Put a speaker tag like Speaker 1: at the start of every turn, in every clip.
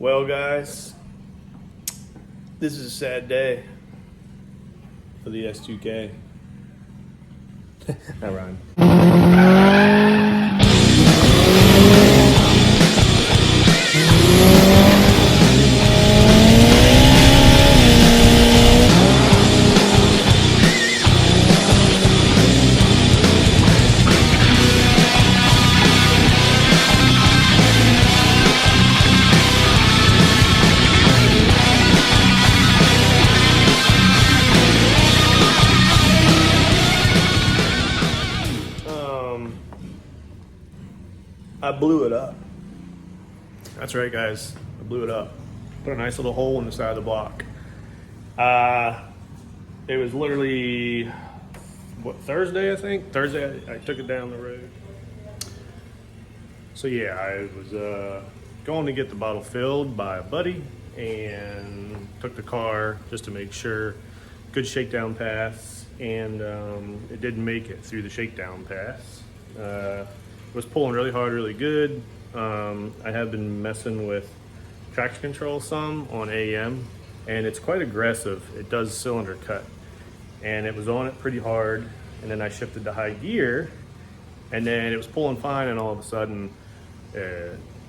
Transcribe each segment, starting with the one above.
Speaker 1: Well, guys, this is a sad day for the S2K. That rhymed. I blew it up. That's right, guys. I blew it up. Put a nice little hole in the side of the block. It was literally, Thursday, I think? Thursday, I took it down the road. So yeah, I was going to get the bottle filled by a buddy and took the car just to make sure. Good shakedown pass, and it didn't make it through the shakedown pass. Was pulling really hard, really good. I have been messing with traction control some on AM, and it's quite aggressive. It does cylinder cut, and it was on it pretty hard, and then I shifted to high gear, and then it was pulling fine, and all of a sudden,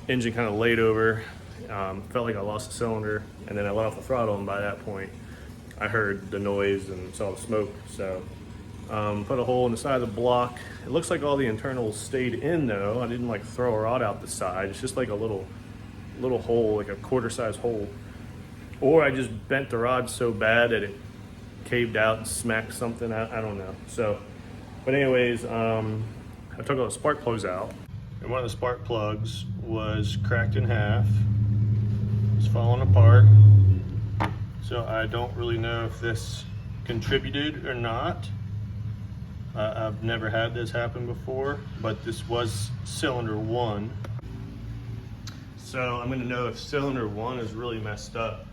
Speaker 1: engine kind of laid over. Felt like I lost the cylinder, and then I let off the throttle, and by that point, I heard the noise and saw the smoke. So put a hole in the side of the block. It looks like all the internals stayed in though. I didn't like throw a rod out the side. It's just like a little hole, like a quarter size hole. Or I just bent the rod so bad that it caved out and smacked something. I don't know. So, but anyways, I took all the spark plugs out, and one of the spark plugs was cracked in half. It's falling apart. So I don't really know if this contributed or not. I've never had this happen before, but this was cylinder one. So I'm gonna know if cylinder one is really messed up,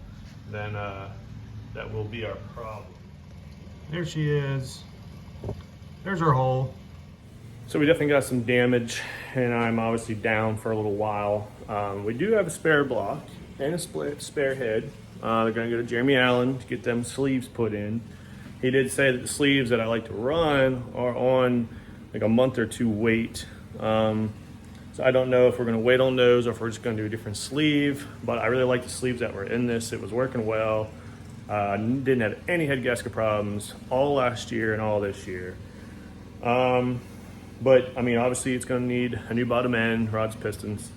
Speaker 1: then that will be our problem. There she is. There's her hole. So we definitely got some damage, and I'm obviously down for a little while. We do have a spare block and a spare head. They're gonna go to Jeremy Allen to get them sleeves put in. He did say that the sleeves that I like to run are on like a month or two wait. So I don't know if we're gonna wait on those or if we're just gonna do a different sleeve, but I really like the sleeves that were in this. It was working well. Didn't have any head gasket problems all last year and all this year. But I mean, obviously it's gonna need a new bottom end, rods, pistons.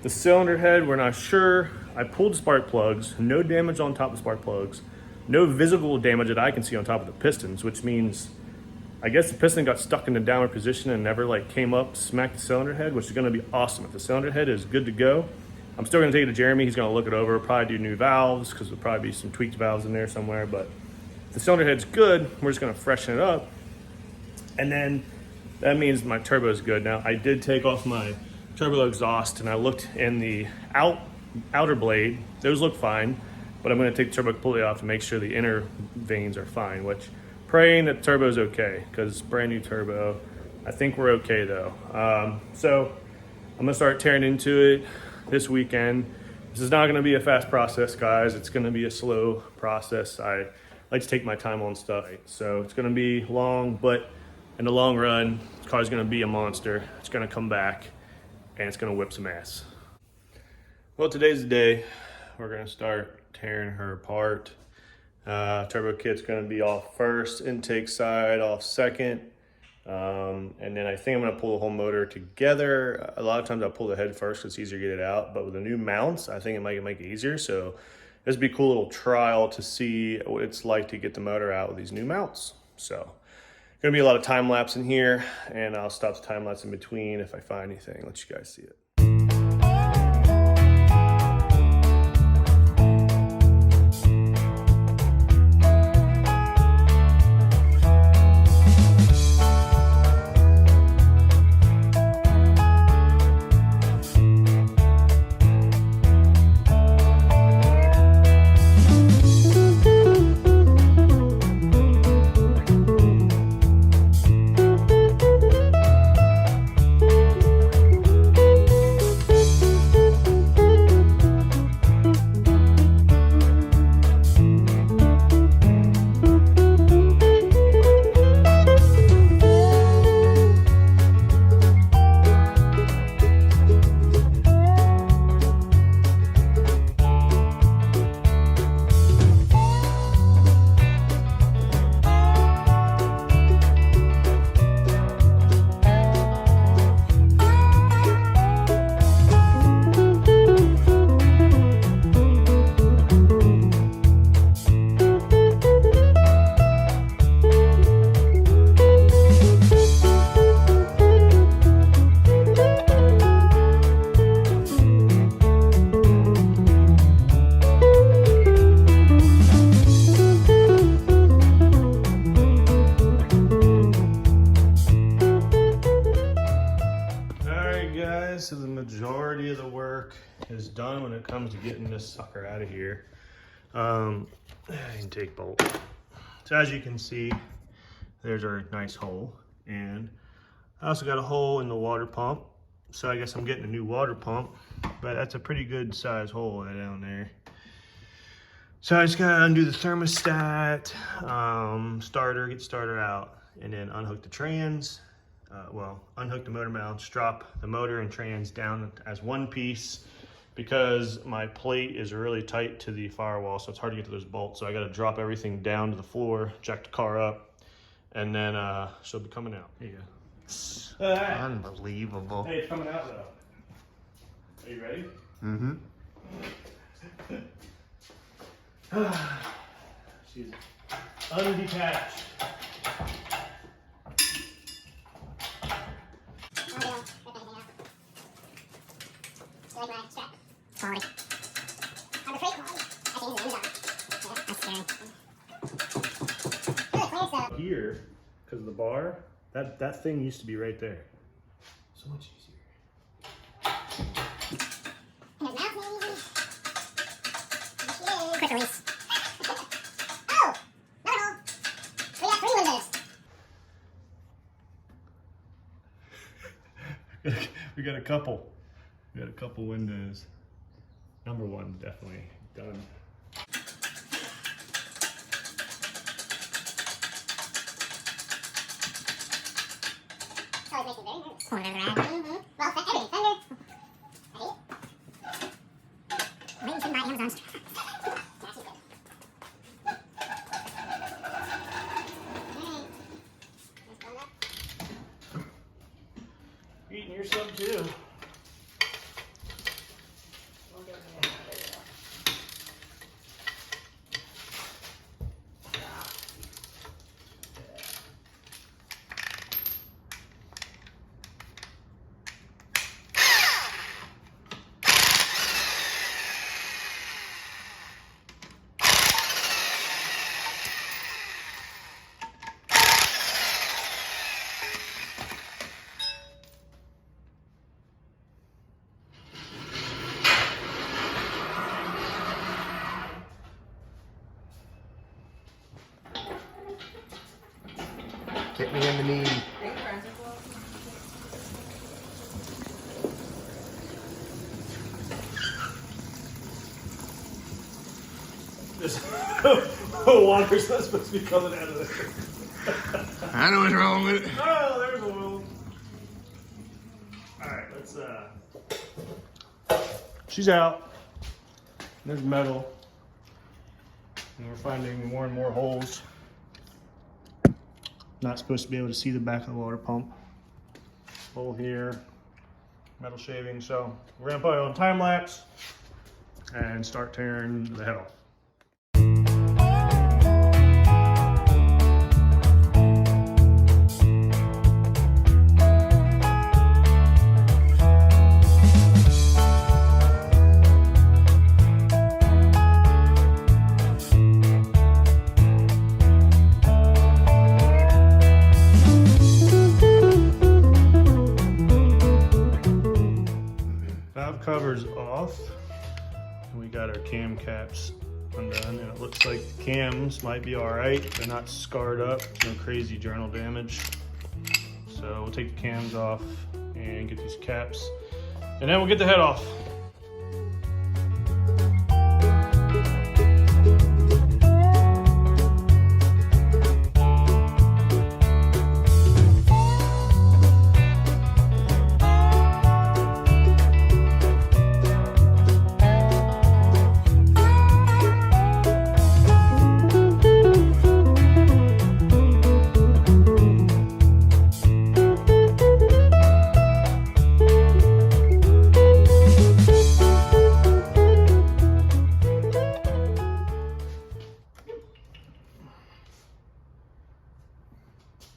Speaker 1: The cylinder head, we're not sure. I pulled the spark plugs, no damage on top of the spark plugs. No visible damage that I can see on top of the pistons, which means I guess the piston got stuck in the downward position and never like came up, smacked the cylinder head, which is gonna be awesome. If the cylinder head is good to go, I'm still gonna take it to Jeremy. He's gonna look it over, probably do new valves, because there'll probably be some tweaked valves in there somewhere. But if the cylinder head's good, we're just gonna freshen it up. And then that means my turbo is good. Now I did take off my turbo exhaust and I looked in the outer blade. Those look fine. But I'm going to take the turbo completely off to make sure the inner vanes are fine, which praying that the turbo is okay, because it's brand new turbo. I think we're okay though. So I'm going to start tearing into it this weekend. This is not going to be a fast process, guys. It's going to be a slow process. I like to take my time on stuff. So it's going to be long, but in the long run, the car's going to be a monster. It's going to come back and it's going to whip some ass. Well, today's the day. We're going to start tearing her apart. Turbo kit's going to be off first, intake side off second, and then I think I'm going to pull the whole motor together. A lot of times I'll pull the head first because it's easier to get it out, but with the new mounts I think it might make it easier. So this would be a cool little trial to see what it's like to get the motor out with these new mounts. So gonna be a lot of time lapse in here, and I'll stop the time lapse in between if I find anything, let you guys see it. done when it comes to getting this sucker out of here. Intake bolt. So as you can see, there's our nice hole, and I also got a hole in the water pump. So I guess I'm getting a new water pump, but that's a pretty good size hole right down there. So I just gotta undo the thermostat, get starter out, and then unhook the trans. Unhook the motor mounts, drop the motor and trans down as one piece, because my plate is really tight to the firewall, so it's hard to get to those bolts. So I gotta drop everything down to the floor, jack the car up, and then she'll be coming out. Here you go.
Speaker 2: Unbelievable.
Speaker 1: Hey, it's coming out though. Are you ready?
Speaker 2: Mm-hmm.
Speaker 1: She's undetached. Here, because of the bar, that thing used to be right there. So much easier.
Speaker 3: Quick release. Oh! Another hole! We got 3 windows.
Speaker 1: We got a couple. We got a couple windows. Number 1 definitely done.
Speaker 3: Always makes me very nervous. Mm-hmm. Well, everything. Thunder. Ready? Wait until my Amazon's. That's good.
Speaker 1: Eating your sub too.
Speaker 2: Hit me in the knee.
Speaker 1: This water's not supposed to be coming out of there.
Speaker 2: I know what's wrong with it.
Speaker 1: Oh, there's oil. Alright, let's she's out. There's metal. And we're finding more and more holes. Not supposed to be able to see the back of the water pump. Hole here, metal shaving. So we're gonna put it on time lapse and start tearing the head off. Valve covers off, and we got our cam caps undone, and it looks like the cams might be all right. They're not scarred up, no crazy journal damage. So we'll take the cams off and get these caps, and then we'll get the head off.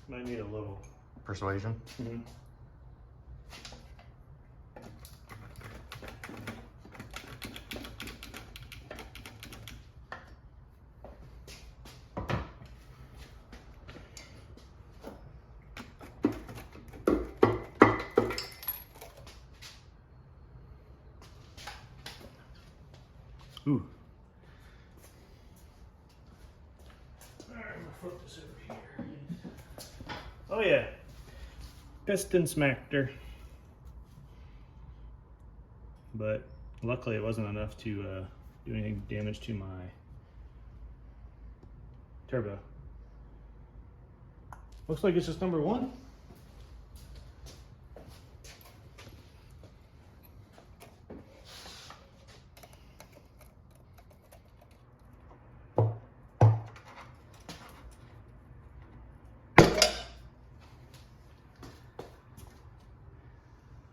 Speaker 1: Might need a little
Speaker 2: Persuasion.
Speaker 1: Mm-hmm. Ooh. Alright, I'm gonna flip this over here. Oh yeah. Piston smacked her. But luckily it wasn't enough to do anything damage to my turbo. Looks like it's just number one.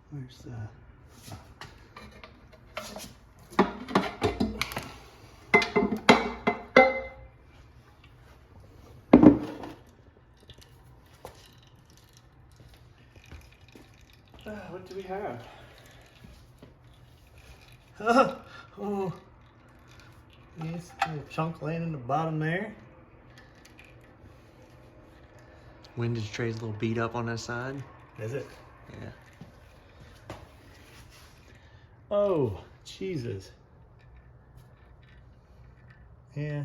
Speaker 1: Where's that? What do we have? Oh, yes, a little chunk laying in the bottom there.
Speaker 2: Windage tray's a little beat up on that side.
Speaker 1: Is it?
Speaker 2: Yeah.
Speaker 1: Oh, Jesus. Yeah.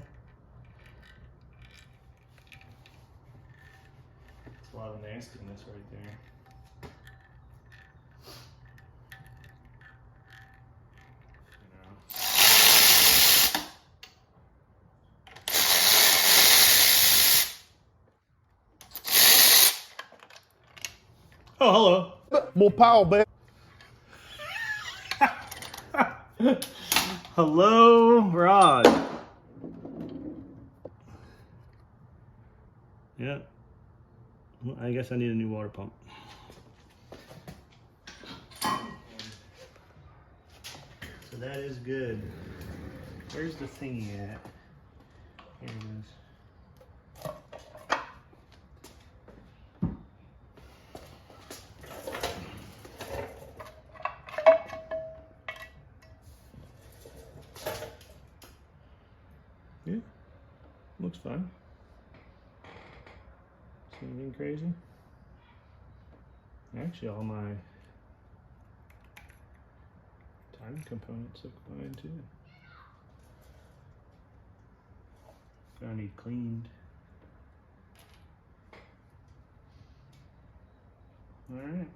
Speaker 1: It's a lot of nastiness right there. Oh, hello.
Speaker 4: More power, baby.
Speaker 1: Hello, Rod. Yeah. Well, I guess I need a new water pump. So that is good. Where's the thingy at? Here it is. Yeah, looks fine. See anything crazy? Actually, all my timing components look fine too. Gonna need cleaned. All right.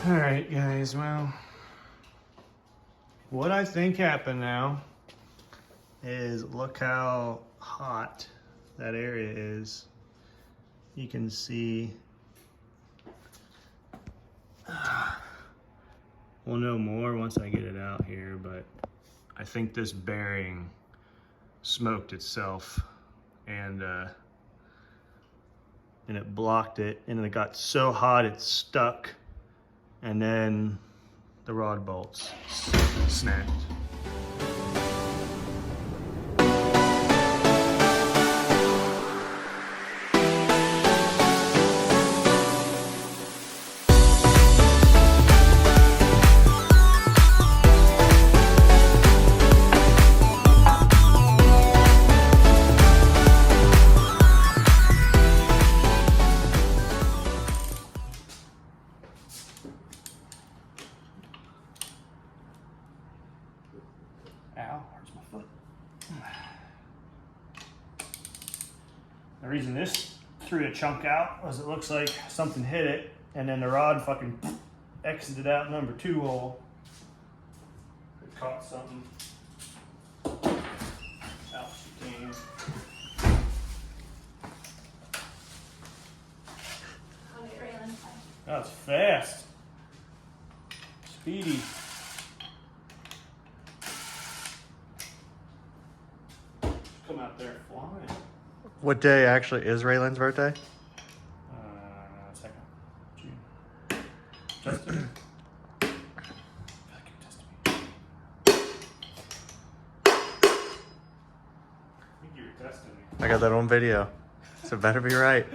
Speaker 1: Alright guys, well, what I think happened now is look how hot that area is. You can see, we'll know more once I get it out here, but I think this bearing smoked itself and it blocked it, and it got so hot it stuck. And then the rod bolts snapped. Ow, hurts my foot. The reason this threw a chunk out was it looks like something hit it and then the rod fucking exited out number 2 hole. It caught something. Out she came. That was fast. Speedy. Come out there flying.
Speaker 2: What day actually is Raylan's birthday?
Speaker 1: Second. June. Justin? I feel like you're testing me. I think you were testing me.
Speaker 2: I got that on video, so it better be right.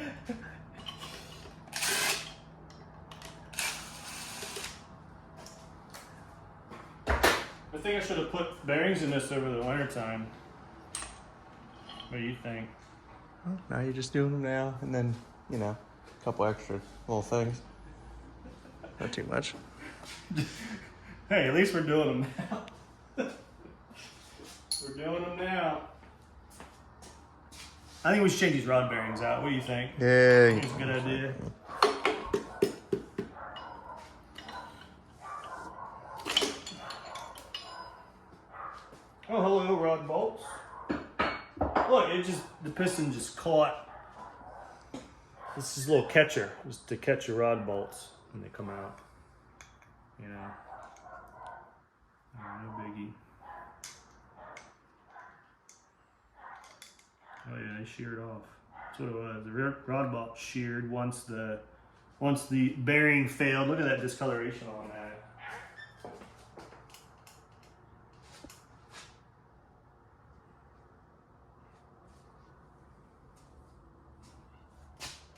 Speaker 1: I think I should have put bearings in this over the winter time. What do you think?
Speaker 2: Well, now you're just doing them now, and then, you know, a couple extra little things. Not too much.
Speaker 1: Hey, at least we're doing them now. We're doing them now. I think we should change these rod bearings out. What do you think?
Speaker 2: Yeah.
Speaker 1: It's a good idea. Oh, hello, rod bolts. Look, the piston just caught. This is a little catcher, just to catch your rod bolts when they come out. You know, no biggie. Oh yeah, they sheared off. That's what it was. The rear rod bolt sheared once the bearing failed. Look at that discoloration on that.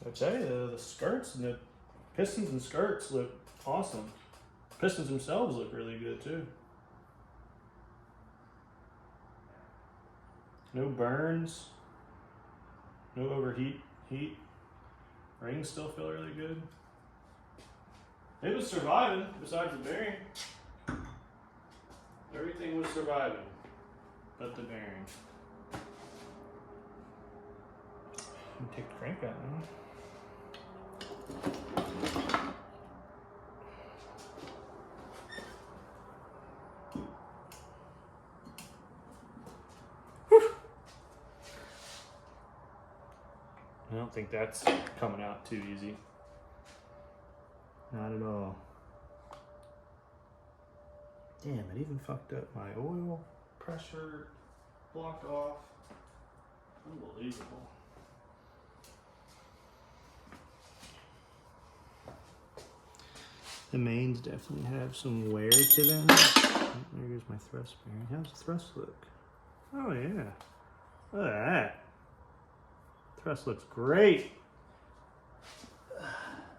Speaker 1: I tell you, the skirts and the pistons and skirts look awesome. Pistons themselves look really good too. No burns, no overheat. Rings still feel really good. It was surviving besides the bearing. Everything was surviving but the bearing. Take the crank out now. I don't think that's coming out too easy. Not at all. Damn, it even fucked up my oil pressure, blocked off. Unbelievable. The mains definitely have some wear to them. There goes my thrust bearing. How's the thrust look? Oh yeah. Look at that. Thrust looks great.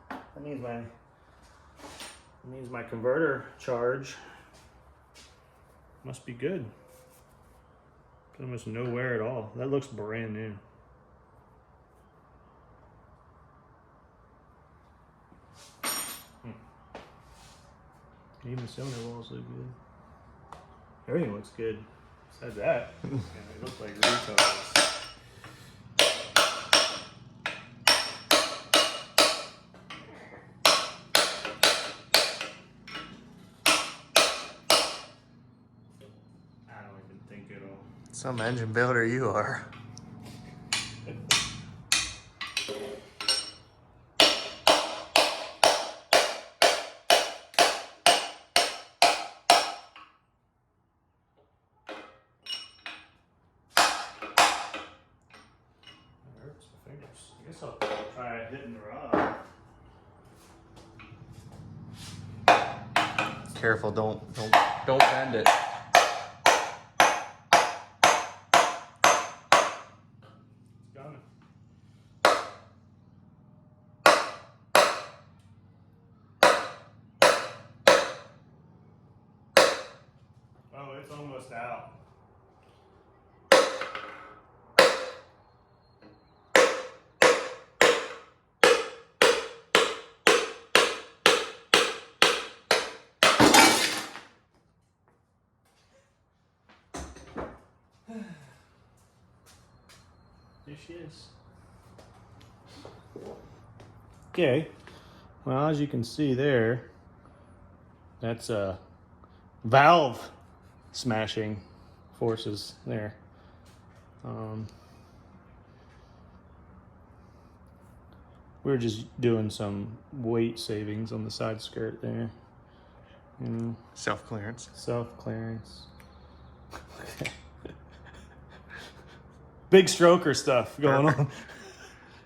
Speaker 1: That means my converter charge must be good. Almost no wear at all. That looks brand new. Even the cylinder walls look good. Everything looks good. Besides that, yeah, they look like retards. I don't even think it'll.
Speaker 2: Some engine builder you are.
Speaker 1: I guess I'll try hitting the rod.
Speaker 2: Careful, don't bend it.
Speaker 1: It's gone. Oh, it's almost out. There she is. Okay, well, as you can see there, that's a valve smashing forces there. We're just doing some weight savings on the side skirt there.
Speaker 2: Self-clearance.
Speaker 1: Self-clearance. Big stroker stuff going on.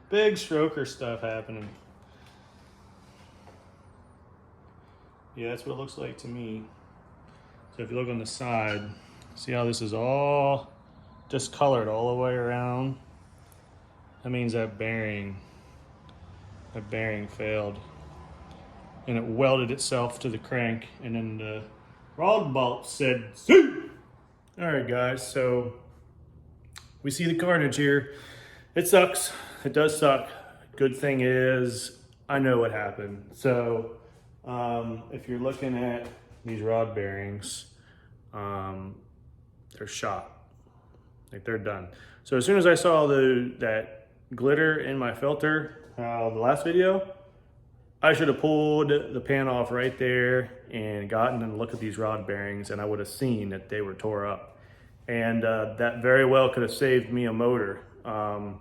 Speaker 1: Big stroker stuff happening. Yeah, that's what it looks like to me. So if you look on the side, see how this is all discolored all the way around? That means that bearing failed. And it welded itself to the crank, and then the rod bolt said, "See!" All right, guys, so we see the carnage here. It sucks. It does suck. Good thing is, I know what happened. So if you're looking at these rod bearings, they're shot. Like, they're done. So as soon as I saw that glitter in my filter, the last video, I should have pulled the pan off right there and gotten a look at these rod bearings, and I would have seen that they were tore up. And that very well could have saved me a motor. So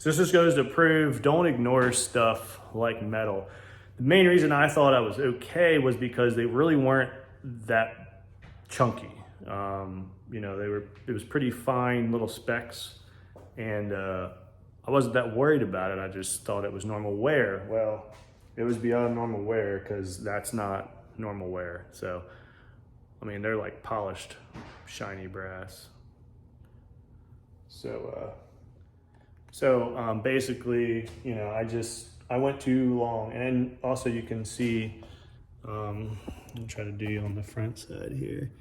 Speaker 1: this just goes to prove, don't ignore stuff like metal. The main reason I thought I was okay was because they really weren't that chunky. You know, it was pretty fine little specks, and I wasn't that worried about it. I just thought it was normal wear. Well, it was beyond normal wear, because that's not normal wear. So, I mean, they're like polished, shiny brass. So basically, you know, I went too long. And also you can see, I'll try to do you on the front side here.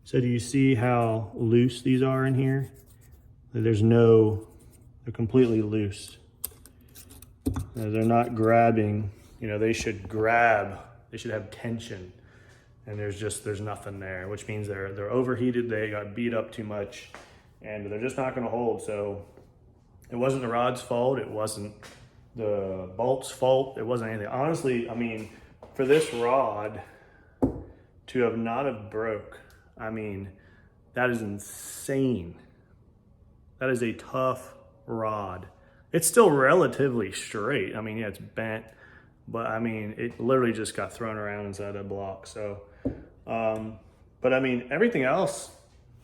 Speaker 1: So do you see how loose these are in here? They're completely loose. They're not grabbing. You know, they should have tension, and there's nothing there, which means they're overheated, they got beat up too much, and they're just not gonna hold. So it wasn't the rod's fault, it wasn't the bolt's fault, it wasn't anything. Honestly, I mean, for this rod to have not have broke, I mean, that is insane. That is a tough rod. It's still relatively straight. I mean, yeah, it's bent, but I mean, it literally just got thrown around inside that block. So, but I mean, everything else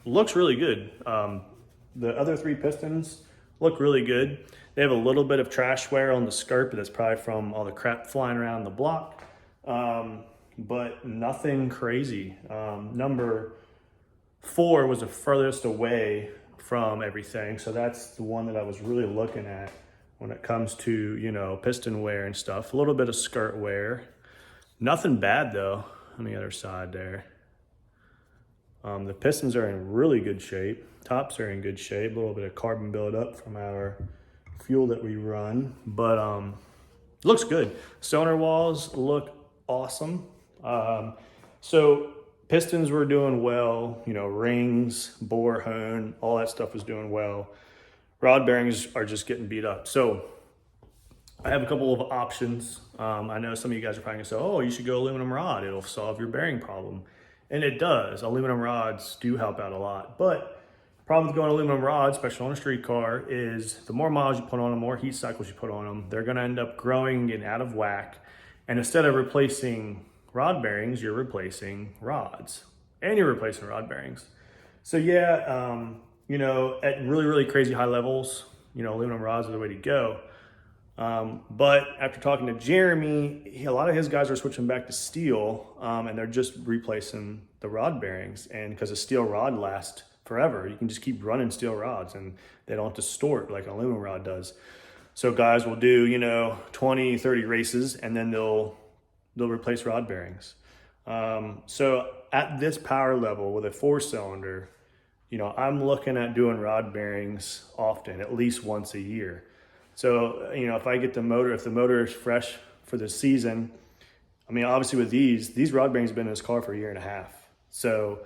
Speaker 1: looks really good. The other three pistons look really good. They have a little bit of trash wear on the skirt, but that's probably from all the crap flying around the block. But nothing crazy. Number 4 was the furthest away from everything. So that's the one that I was really looking at when it comes to, you know, piston wear and stuff. A little bit of skirt wear. Nothing bad though on the other side there. The pistons are in really good shape. Tops are in good shape. A little bit of carbon buildup from our fuel that we run, but looks good. Cylinder walls look awesome. So pistons were doing well, you know, rings, bore, hone, all that stuff was doing well. Rod bearings are just getting beat up. So I have a couple of options. I know some of you guys are probably gonna say, oh, you should go aluminum rod. It'll solve your bearing problem. And it does. Aluminum rods do help out a lot. But the problem with going aluminum rods, especially on a street car, is the more miles you put on them, the more heat cycles you put on them, they're gonna end up growing and getting out of whack. And instead of replacing rod bearings, you're replacing rods. And you're replacing rod bearings. So yeah, you know, at really, really crazy high levels, you know, aluminum rods are the way to go. But after talking to Jeremy, a lot of his guys are switching back to steel, and they're just replacing the rod bearings. And because a steel rod lasts forever, you can just keep running steel rods and they don't distort like an aluminum rod does. So guys will do, you know, 20, 30 races, and then they'll replace rod bearings. So at this power level with a 4-cylinder, you know, I'm looking at doing rod bearings often, at least once a year. So, you know, if the motor is fresh for the season, I mean, obviously with these rod bearings have been in this car for a year and a half. So,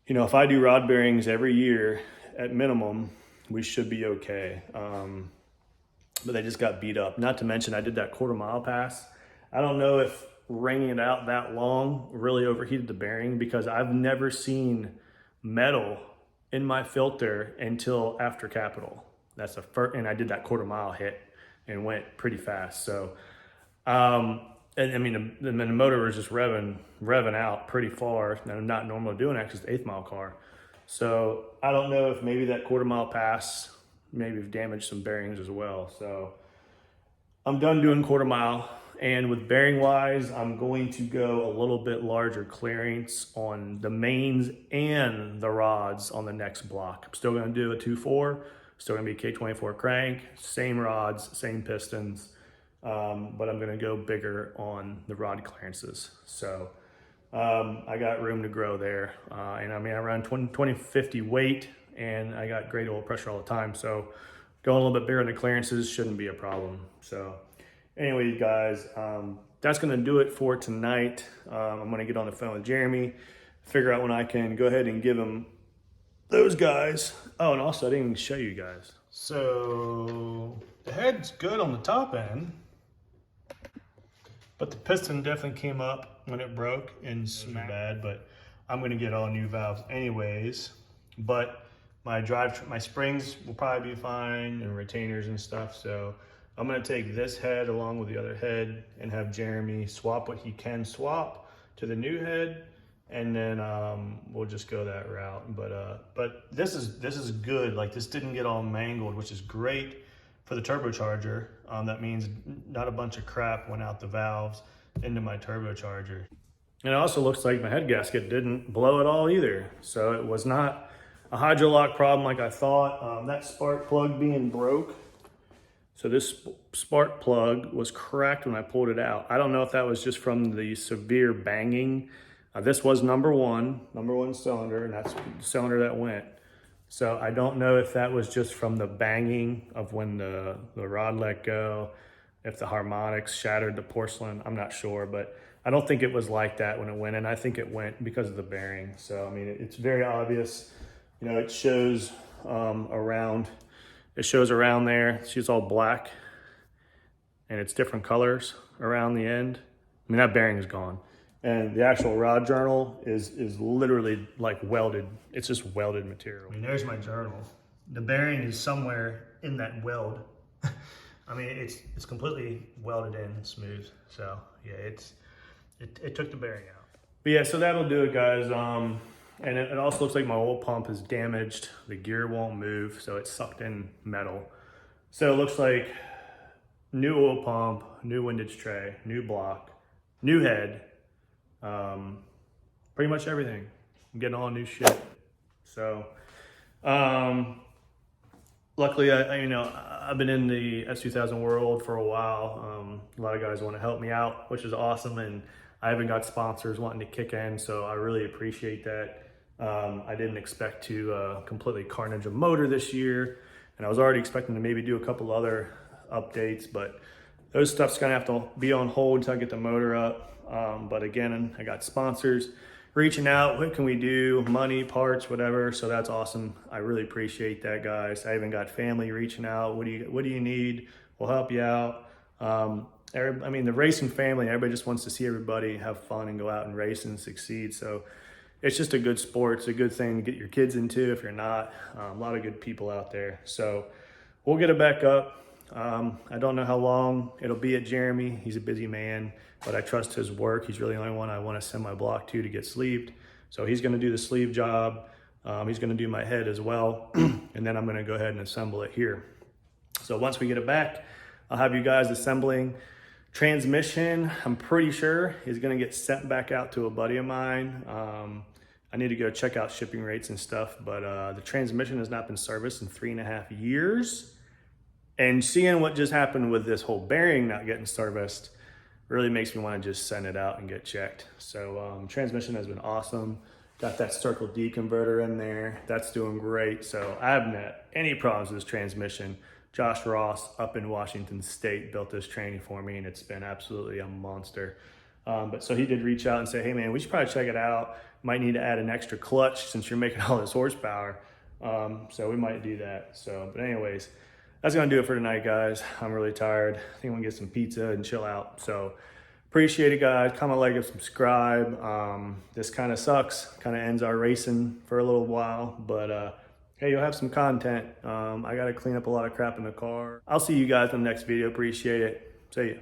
Speaker 1: you know, if I do rod bearings every year at minimum, we should be okay. But they just got beat up. Not to mention I did that 1/4 mile pass. I don't know if wringing it out that long really overheated the bearing, because I've never seen metal in my filter until after Capital. That's the first, and I did that 1/4 mile hit and went pretty fast. So, and and I mean, the motor was just revving out pretty far. And I'm not normally doing that because it's an 8th mile car. So I don't know if maybe that quarter-mile pass maybe have damaged some bearings as well. So I'm done doing quarter-mile. And with bearing-wise, I'm going to go a little bit larger clearance on the mains and the rods on the next block. I'm still going to do a 2.4, still going to be K24 crank, same rods, same pistons, but I'm going to go bigger on the rod clearances. So I got room to grow there. And I mean, I run 2050 weight, and I got great oil pressure all the time. So going a little bit bigger on the clearances shouldn't be a problem. So anyways, guys, that's going to do it for tonight. I'm going to get on the phone with Jeremy, figure out when I can go ahead and give him those guys. Oh, and also I didn't even show you guys. So the head's good on the top end, but the piston definitely came up when it broke and smacked bad, but I'm going to get all new valves anyways. But my springs will probably be fine, and retainers and stuff. So I'm going to take this head along with the other head and have Jeremy swap what he can swap to the new head, and then we'll just go that route. But this is good. Like, this didn't get all mangled, which is great for the turbocharger. That means not a bunch of crap went out the valves into my turbocharger. And it also looks like my head gasket didn't blow at all either. So it was not a hydrolock problem like I thought. That spark plug being broke. So this spark plug was cracked when I pulled it out. I don't know if that was just from the severe banging. This was number one cylinder, and that's the cylinder that went. So I don't know if that was just from the banging of when the rod let go, if the harmonics shattered the porcelain. I'm not sure, but I don't think it was like that when it went in. I think it went because of the bearing. So, I mean, it's very obvious. You know, it shows around. It shows around there. It's all black, and it's different colors around the end. I mean, that bearing is gone. And the actual rod journal is literally like welded. It's just welded material. I mean, there's my journal. The bearing is somewhere in that weld. I mean, it's completely welded in and smooth. So yeah, it took the bearing out. But yeah, so that'll do it, guys. And it also looks like my oil pump is damaged. The gear won't move, so it's sucked in metal. So it looks like new oil pump, new windage tray, new block, new head. Pretty much everything. I'm getting all new shit. So, luckily, I've been in the S2000 world for a while. A lot of guys want to help me out, which is awesome. And I haven't got sponsors wanting to kick in, so I really appreciate that. I didn't expect to completely carnage a motor this year, and I was already expecting to maybe do a couple other updates, but those stuff's gonna have to be on hold until I get the motor up. But again, I got sponsors reaching out. What can we do? Money, parts, whatever. So that's awesome. I really appreciate that, guys. I even got family reaching out. What do you need? We'll help you out. I mean, the racing family, everybody just wants to see everybody have fun and go out and race and succeed. So it's just a good sport. It's a good thing to get your kids into if you're not. A lot of good people out there. So we'll get it back up. I don't know how long it'll be at Jeremy. He's a busy man, but I trust his work. He's really the only one I want to send my block to get sleeved. So he's going to do the sleeve job. He's going to do my head as well. And then I'm going to go ahead and assemble it here. So once we get it back, I'll have you guys assembling. Transmission, I'm pretty sure, is going to get sent back out to a buddy of mine. I need to go check out shipping rates and stuff, but the transmission has not been serviced in 3.5 years. And seeing what just happened with this whole bearing not getting serviced really makes me want to just send it out and get checked. So transmission has been awesome. Got that Circle D converter in there. That's doing great. So I haven't had any problems with this transmission. Josh Ross up in Washington State built this tranny for me, and it's been absolutely a monster. But so he did reach out and say, hey man, we should probably check it out. Might need to add an extra clutch since you're making all this horsepower. So we might do that. So, but anyways, that's gonna do it for tonight, guys. I'm really tired. I think I'm gonna get some pizza and chill out. So appreciate it, guys. Comment, like, and subscribe. This kind of sucks. Kind of ends our racing for a little while, but hey, you'll have some content. I gotta clean up a lot of crap in the car. I'll see you guys in the next video. Appreciate it. See ya.